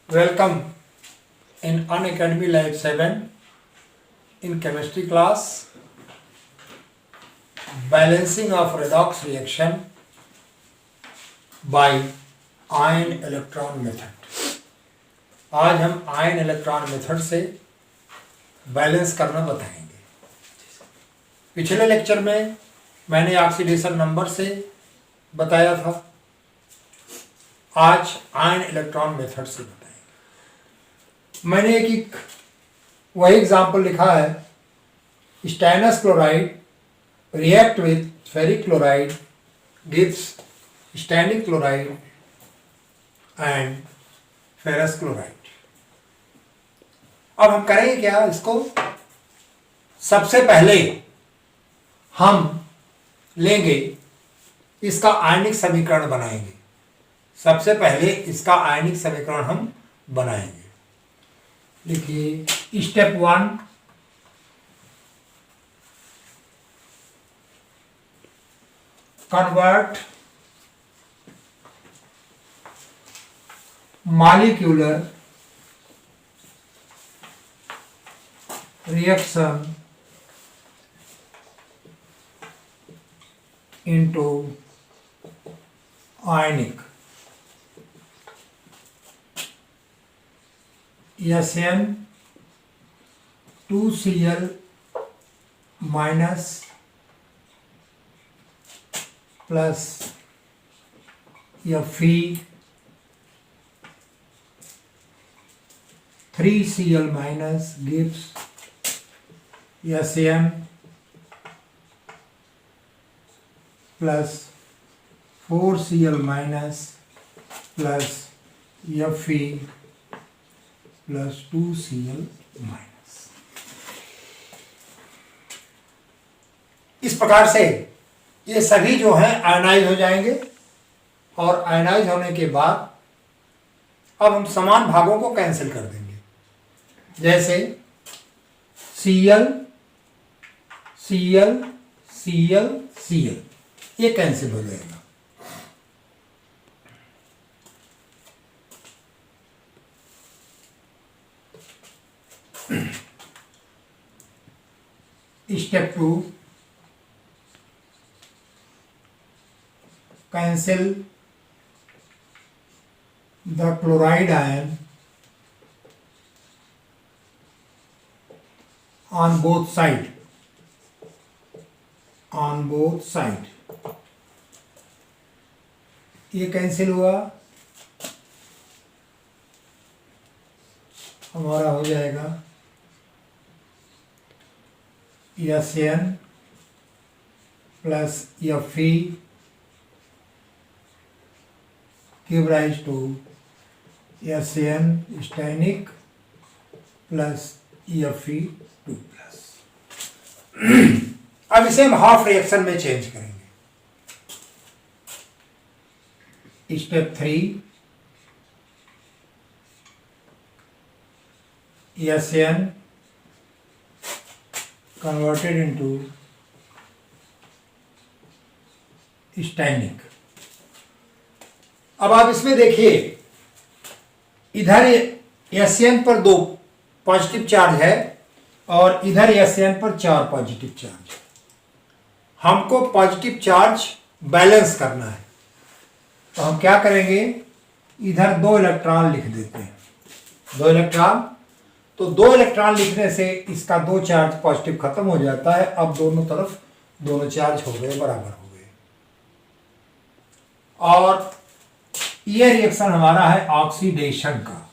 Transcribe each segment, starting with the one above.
Welcome in Unacademy Lab 7 in chemistry class. Balancing of redox reaction by ion electron method. आज हम ion electron method से balance करना बताएंगे। पिछले lecture में मैंने ऑक्सीडेशन नंबर से बताया था, आज आयन इलेक्ट्रॉन मेथड से बताएंगे। मैंने एक वही एग्जाम्पल लिखा है, stannous chloride react with ferric chloride gives stanic chloride and ferrous chloride। अब हम करेंगे क्या इसको? सबसे पहले हम लेंगे इसका आयनिक समीकरण बनाएंगे। सबसे पहले इसका आयनिक समीकरण हम बनाएंगे। देखिए, step 1, convert molecular reaction into ionic SN2Cl minus plus Fe3Cl minus gives SN plus 4Cl minus plus Fe plus 2Cl minus। इस प्रकार से ये सभी जो हैं आयनाइज हो जाएंगे और आयनाइज होने के बाद अब हम समान भागों को कैंसिल कर देंगे। जैसे Cl Cl Cl Cl ये कैंसिल हो जाएगा। Step 2, cancel the chloride ion on both side, ये कैंसिल हुआ, हमारा हो जाएगा SN plus Fe give rise to SN stanic plus Fe2 plus। अब इसे हम हाफ रिएक्शन में चेंज करेंगे। Step 3, SN converted into stanic। अब आप इसमें देखिए, इधर SN पर 2 पॉजिटिव चार्ज है और इधर SN पर 4 पॉजिटिव चार्ज। हमको पॉजिटिव चार्ज बैलेंस करना है, तो हम क्या करेंगे, इधर 2 इलेक्ट्रॉन लिख देते हैं। 2 इलेक्ट्रॉन, तो 2 इलेक्ट्रॉन लिखने से इसका 2 चार्ज पॉजिटिव खत्म हो जाता है। अब दोनों तरफ दोनों चार्ज हो गए, बराबर हो गए। और ये रिएक्शन हमारा है ऑक्सीडेशन का।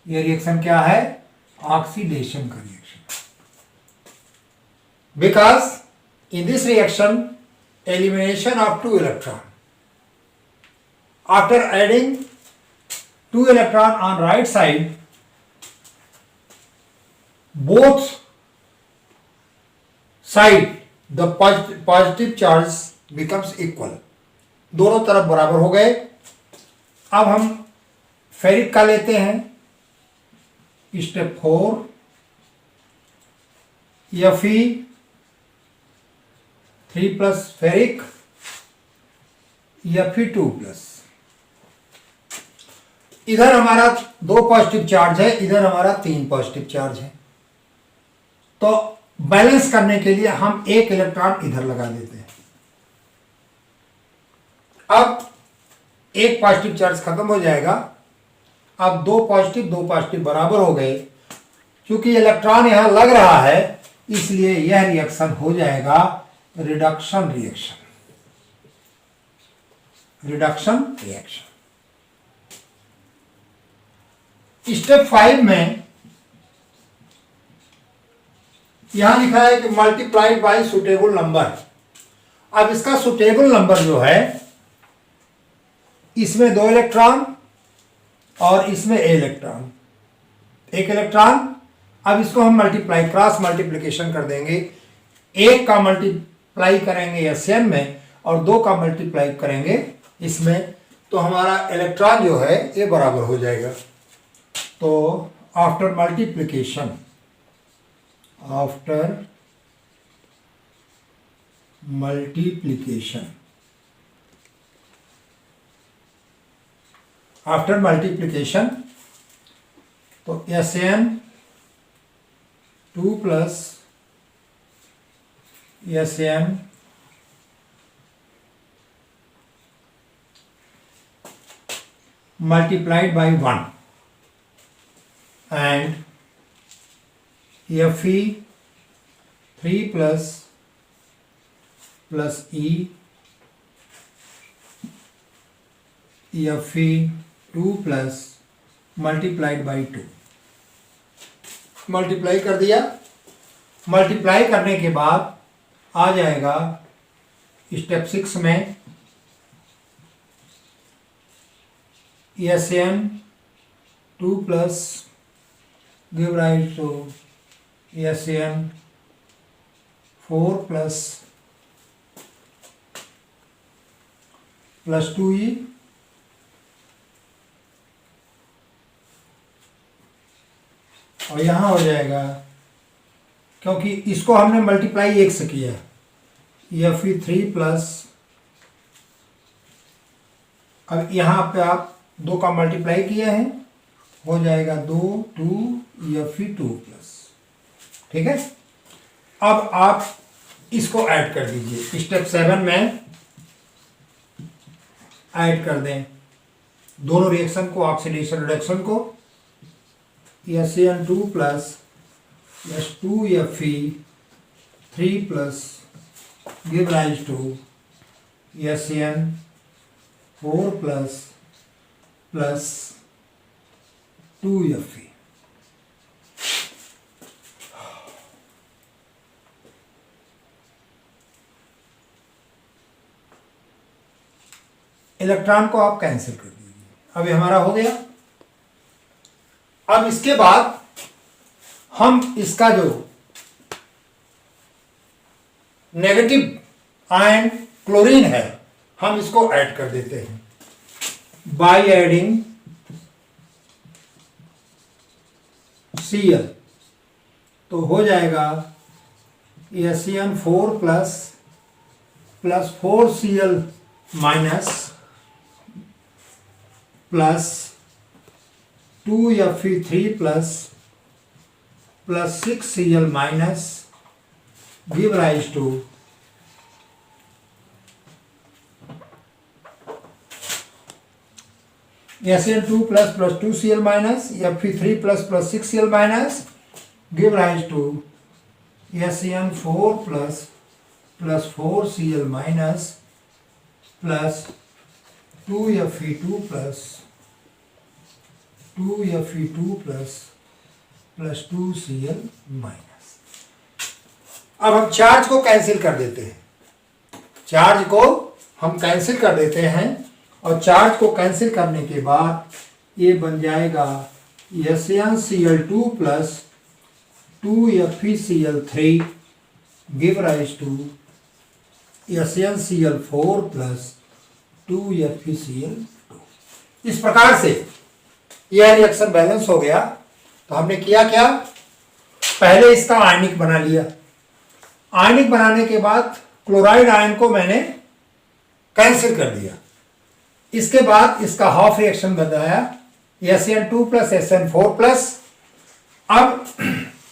ये रिएक्शन क्या है? ऑक्सीडेशन का reaction. Because in this reaction elimination of 2 electron after adding 2 electron on right side, both side the positive charge becomes equal. दोनों तरफ बराबर हो गए। अब हम फेरिक का लेते हैं। Step 4, Fe3 plus ferric Fe2 plus. इधर हमारा 2 पॉजिटिव चार्ज है, इधर हमारा 3 पॉजिटिव चार्ज है। तो बैलेंस करने के लिए हम एक इलेक्ट्रॉन इधर लगा देते हैं। अब एक पॉजिटिव चार्ज खत्म हो जाएगा। अब 2 पॉजिटिव बराबर हो गए। क्योंकि इलेक्ट्रॉन यहां लग रहा है इसलिए यह रिएक्शन हो जाएगा रिडक्शन रिएक्शन। स्टेप 5 में यहां लिखा है कि मल्टीप्लाइड बाय सुटेबल नंबर। अब इसका सुटेबल नंबर जो है, इसमें 2 इलेक्ट्रॉन और इसमें एक इलेक्ट्रॉन। अब इसको हम क्रॉस मल्टीप्लिकेशन कर देंगे। 1 का मल्टीप्लाई करेंगे SN में और 2 का मल्टीप्लाई करेंगे इसमें, तो हमारा इलेक्ट्रॉन जो है ये बराबर हो जाएगा। तो आफ्टर मल्टीप्लिकेशन तो SN2 plus SN multiplied by 1 and Fe3 plus Fe2 plus multiplied by 2। Multiply कर दिया। मल्टीप्लाई करने के बाद आ जाएगा स्टेप 6 में SN2 plus give rise to SN4 plus 2E और यहां हो जाएगा, क्योंकि इसको हमने मल्टीप्लाई 1 से किया। Fe3 प्लस, अब यहां पे आप 2 का मल्टीप्लाई किया है, हो जाएगा 2 Fe2 प्लस। ठीक है। अब आप इसको ऐड कर दीजिए। स्टेप 7 में ऐड कर दें दोनों रिएक्शन को, ऑक्सीडेशन रिडक्शन को। SN2 plus 2Fe3 plus give rise to SN4 plus 2Fe। Electron को आप कैंसिल कर दीजिए। अभी हमारा हो गया। अब इसके बाद हम इसका जो नेगेटिव आयन क्लोरीन है, हम इसको ऐड कर देते हैं बाय एडिंग Cl। तो हो जाएगा SN4 plus 4Cl minus plus 2Fe3 plus 6Cl minus give rise to SN2 plus 2Cl minus Fe3 plus 6Cl minus give rise to SN4 plus 4Cl minus plus 2Fe2 plus 2Cl minus. अब हम charge को cancel कर देते हैं। और charge को cancel करने के बाद ये बन जाएगा SnCl2 plus 2FeCl3 give rise to SnCl4 plus 2FeCl2। इस प्रकार से यह रिएक्शन बैलेंस हो गया। तो हमने किया क्या, पहले इसका आयनिक बना लिया। आयनिक बनाने के बाद क्लोराइड आयन को मैंने कैंसिल कर दिया। इसके बाद इसका हाफ रिएक्शन बताया SN2 प्लस SN4 प्लस। अब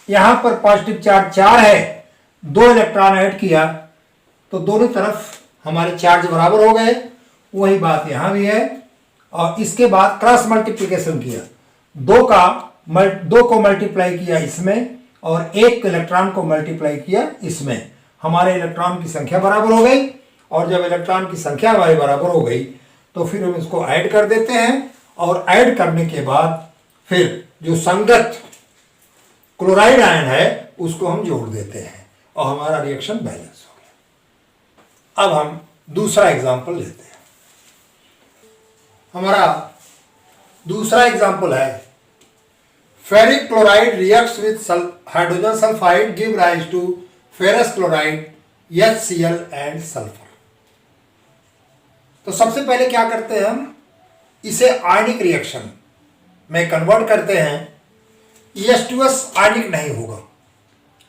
यहां पर पॉजिटिव चार्ज 4 है, 2 इलेक्ट्रॉन ऐड किया तो दोनों तरफ हमारे चार्ज बराबर हो गए। वही बात यहां भी है। और इसके बाद क्रॉस मल्टीप्लिकेशन किया, 2 को मल्टीप्लाई किया इसमें और 1 इलेक्ट्रॉन को मल्टीप्लाई किया इसमें। हमारे इलेक्ट्रॉन की संख्या बराबर हो गई। और जब इलेक्ट्रॉन की संख्या हमारी बराबर हो गई तो फिर हम इसको ऐड कर देते हैं और ऐड करने के बाद फिर जो संगत क्लोराइड आयन है उसको हम जोड़ देते हैं और हमारा रिएक्शन बैलेंस हो गया। अब हम दूसरा एग्जांपल लेते हैं। हमारा दूसरा एग्जांपल है ferric chloride reacts with hydrogen sulphide give rise to ferrous chloride HCl and sulphur. तो सबसे पहले क्या करते हैं, हम इसे आयनिक रिएक्शन में कन्वर्ट करते हैं। H2S आयनिक नहीं होगा,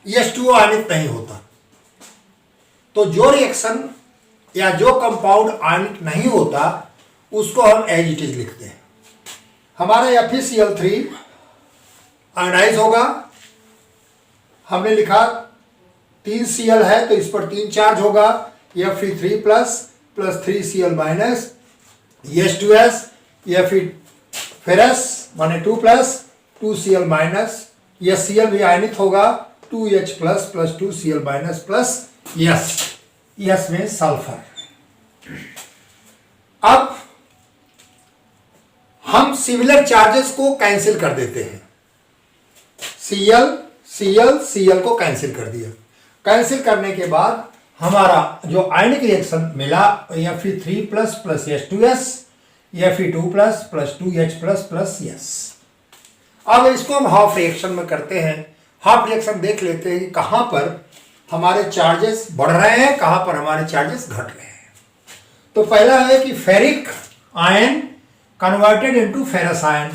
H2O आयनिक नहीं होता। तो जो रिएक्शन या जो कंपाउंड आयनिक नहीं होता उसको हम एज इट इज लिखते हैं। हमारा FeCl3 आयनाइज होगा। हमने लिखा 3 Cl है तो इस पर 3 चार्ज होगा, Fe3 plus 3 Cl minus, H2S, Fe ferrous माने 2 प्लस 2 Cl माइनस, यह Cl भी आयनित होगा 2H plus 2 Cl minus plus S में सल्फर। अब हम सिमिलर चार्जेस को कैंसिल कर देते हैं। Cl को कैंसिल कर दिया। कैंसिल करने के बाद हमारा जो आयनिक रिएक्शन मिला Fe3 plus H2S, Fe2 plus 2H plus S। अब इसको हम हाफ रिएक्शन में करते हैं। हाफ रिएक्शन देख लेते हैं कि कहां पर हमारे चार्जेस बढ़ रहे हैं, कहां पर हमारे चार्जेस घट रहे हैं। तो पहला है कि ferric ion converted into ferrous ion,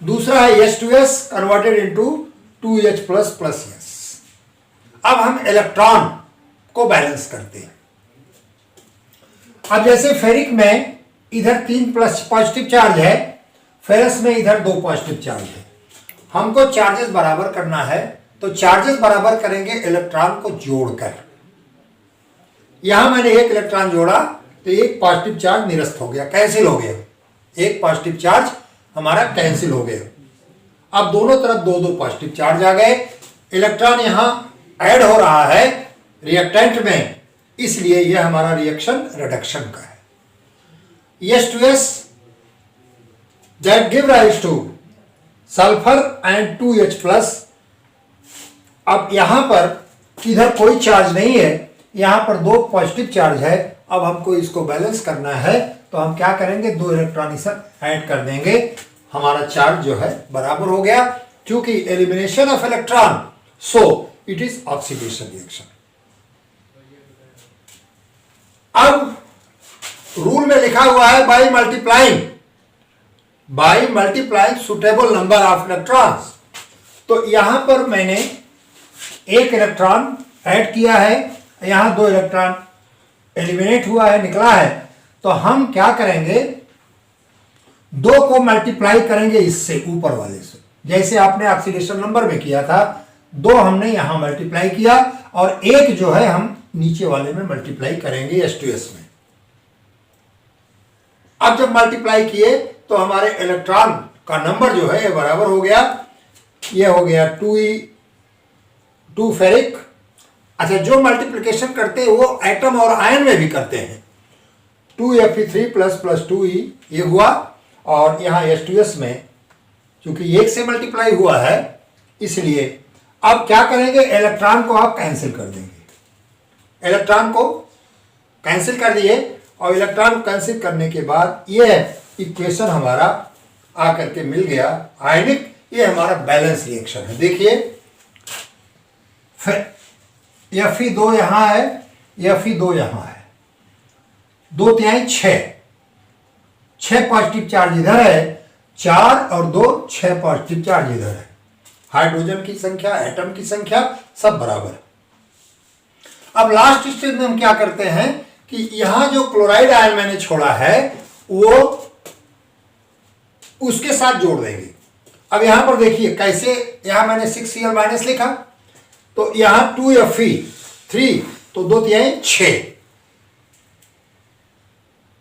दूसरा है H2S converted into 2H plus S। अब हम इलेक्ट्रॉन को बैलेंस करते हैं। अब जैसे फेरिक में इधर 3 प्लस पॉजिटिव चार्ज है, फेरस में इधर 2 पॉजिटिव चार्ज है। हमको चार्जेस बराबर करना है तो चार्जेस बराबर करेंगे इलेक्ट्रॉन को जोड़कर। यहां मैंने 1 इलेक्ट्रॉन जोड़ा तो 1 पॉजिटिव चार्ज निरस्त हो गया, कैंसिल हो गया। 1 पॉजिटिव चार्ज हमारा कैंसिल हो गया। अब दोनों तरफ 2 पॉजिटिव चार्ज आ गए। इलेक्ट्रॉन यहां ऐड हो रहा है रिएक्टेंट में, इसलिए यह हमारा रिएक्शन रिडक्शन का है। H2S that give rise to sulfur and 2H plus. अब यहां पर इधर कोई चार्ज नहीं है, यहां पर 2 पॉजिटिव चार्ज है। अब हमको इसको बैलेंस करना है तो हम क्या करेंगे, 2 इलेक्ट्रॉन इसे ऐड कर देंगे, हमारा चार्ज जो है बराबर हो गया। क्योंकि elimination of electron so it is oxidation reaction. अब रूल में लिखा हुआ है by multiplying suitable number of electrons. तो यहां पर मैंने 1 इलेक्ट्रॉन ऐड किया है, यहां 2 इलेक्ट्रॉन एलिमिनेट हुआ है, निकला है। तो हम क्या करेंगे, 2 को मल्टीप्लाई करेंगे इससे, ऊपर वाले से, जैसे आपने ऑक्सीडेशन नंबर में किया था। 2 हमने यहां मल्टीप्लाई किया और 1 जो है हम नीचे वाले में मल्टीप्लाई करेंगे H2S में। अब जब मल्टीप्लाई किए तो हमारे इलेक्ट्रॉन का नंबर जो है ये बराबर हो गया, ये हो गया 2 फेरिक। अच्छा, जो मल्टीप्लिकेशन करते हैं वो एटम और आयन में भी करते हैं। 2Fe3 प्लस 2E ये हुआ और यहाँ H2S में चूंकि 1 से मल्टीप्लाई हुआ है इसलिए अब क्या करेंगे, इलेक्ट्रॉन को आप कैंसिल कर देंगे। इलेक्ट्रॉन को कैंसिल कर दिए और इलेक्ट्रॉन कैंसिल करने के बाद ये इक्वेशन हमारा आकर के मिल गया आयनिक। ये हमारा बैलेंस रिएक्शन है। देखिए Fe2 यहां है, Fe2 यहां है, 2 तिहाई 6 पॉजिटिव चार्ज इधर है, 4 और 2 6 पॉजिटिव चार्ज इधर है। हाइड्रोजन की संख्या, एटम की संख्या सब बराबर। अब लास्ट स्टेज में हम क्या करते हैं कि यहां जो क्लोराइड आयन मैंने छोड़ा है वो उसके साथ जोड़ देंगे। अब यहां पर देखिए कैसे, यहां मैंने 6Cl माइनस लिखा, तो यहां 2Fe 3, तो 2 तिहाई 6,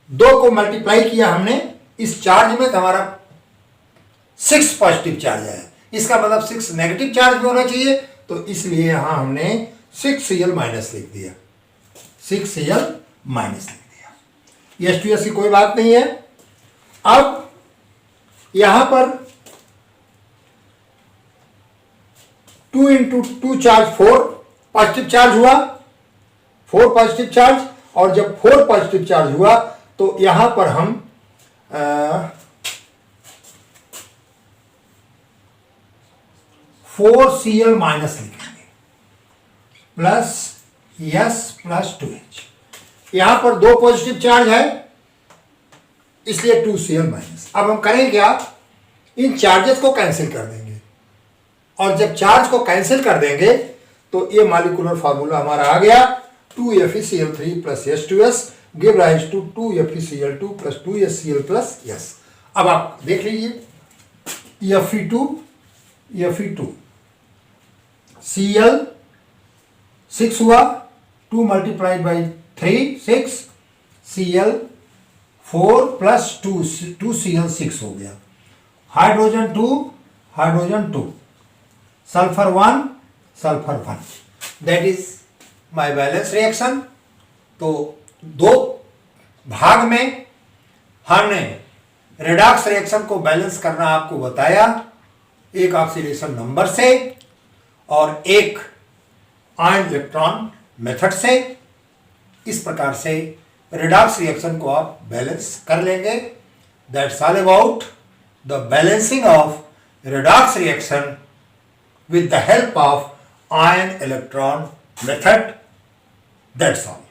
2 को मल्टीप्लाई किया हमने इस चार्ज में, तो हमारा 6 पॉजिटिव चार्ज है। इसका मतलब 6 नेगेटिव चार्ज भी होना चाहिए, तो इसलिए यहां हमने 6Cl माइनस लिख दिया, 6Cl माइनस लिख दिया। H2S की कोई बात नहीं है। अब यहां पर 2 इंटू 2 चार्ज 4 पॉजिटिव चार्ज हुआ, 4 पॉजिटिव चार्ज, और जब 4 पॉजिटिव चार्ज हुआ तो यहां पर हम 4Cl माइनस लिखेंगे प्लस S प्लस 2H। यहां पर 2 पॉजिटिव चार्ज है, इसलिए 2Cl माइनस। अब हम करेंगे क्या, इन चार्जेस को कैंसिल कर देंगे, और जब चार्ज को कैंसिल कर देंगे तो ये मॉलिक्यूलर फार्मूला हमारा आ गया, 2FeCl3 plus H2S give rise to 2FeCl2 plus 2HCl plus S। अब आप देख लीजिए, Fe2 Cl 6 हुआ, 2 multiplied by 3 6, Cl 4 plus 2Cl 6 हो गया, hydrogen 2 sulphur 1 that is my balance reaction. तो 2 भाग में हमने रेडॉक्स रिएक्शन को बैलेंस करना आपको बताया, एक ऑक्सीडेशन नंबर से और एक आयन इलेक्ट्रॉन मेथड से। इस प्रकार से रेडॉक्स रिएक्शन को आप बैलेंस कर लेंगे। That's all about the balancing of redox reaction with the help of ion electron method. That's all.